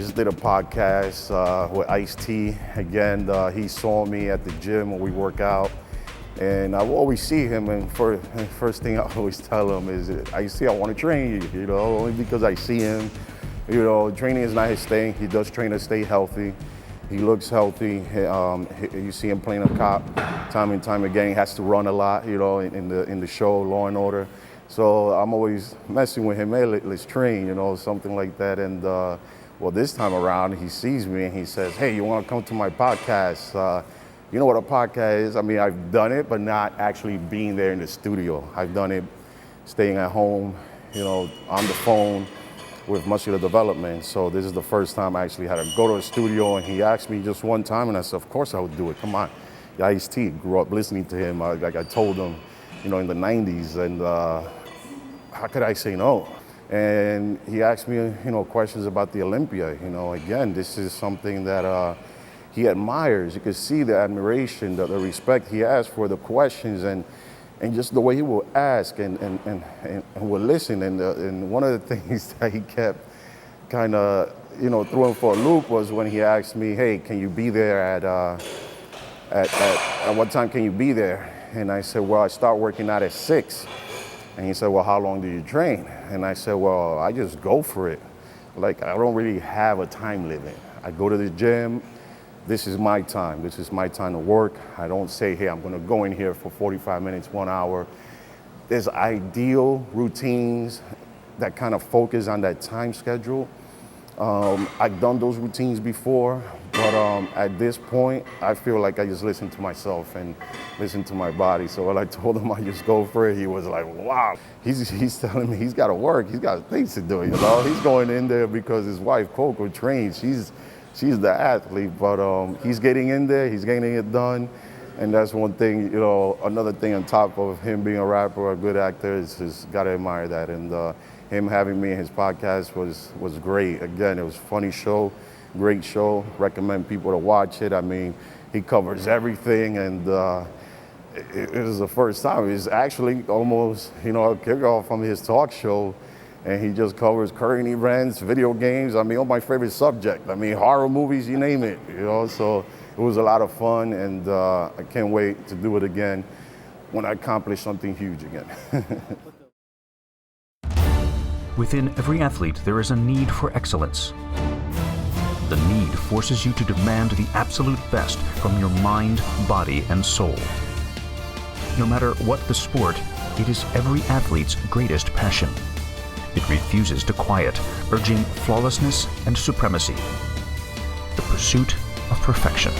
just did a podcast with Ice-T. Again, he saw me at the gym when we work out. And I always see him, and first thing I always tell him is, Ice-T, I want to train you, only because I see him. Training is not his thing. He does train to stay healthy. He looks healthy. You see him playing a cop time and time again. He has to run a lot, in the show, Law and Order. So I'm always messing with him, hey, let's train, something like that. And well, this time around, he sees me and he says, hey, you want to come to my podcast? You know what a podcast is? I mean, I've done it, but not actually being there in the studio. I've done it staying at home, on the phone with muscular development. So this is the first time I actually had to go to a studio, and he asked me just one time, and I said, of course I would do it, come on. Ice-T, grew up listening to him, like I told him, in the 90s, and how could I say no? And he asked me, questions about the Olympia. Again, this is something that he admires. You could see the admiration, the respect he has for the questions, and just the way he will ask and will listen. And one of the things that he kept kind of, throwing for a loop was when he asked me, hey, can you be there at what time can you be there? And I said, well, I start working out at 6. And he said, well, how long do you train? And I said, well, I just go for it. Like, I don't really have a time limit. I go to the gym. This is my time. This is my time to work. I don't say, hey, I'm going to go in here for 45 minutes, 1 hour. There's ideal routines that kind of focus on that time schedule. I've done those routines before, but at this point, I feel like I just listen to myself and listen to my body. So when I told him I just go for it, he was like, wow. He's telling me he's got to work. He's got things to do, He's going in there because his wife, Coco, trains. She's the athlete, but he's getting in there, he's getting it done. And that's one thing, another thing on top of him being a rapper, a good actor, is got to admire that. And him having me in his podcast was great. Again, it was a funny show, great show. Recommend people to watch it. I mean, he covers everything, and it was the first time. It's actually almost, a kickoff from his talk show. And he just covers current events, video games. I mean, all my favorite subject. I mean, horror movies, you name it, So it was a lot of fun, and I can't wait to do it again when I accomplish something huge again. Within every athlete, there is a need for excellence. The need forces you to demand the absolute best from your mind, body, and soul. No matter what the sport, it is every athlete's greatest passion. It refuses to quiet, urging flawlessness and supremacy. The pursuit of perfection.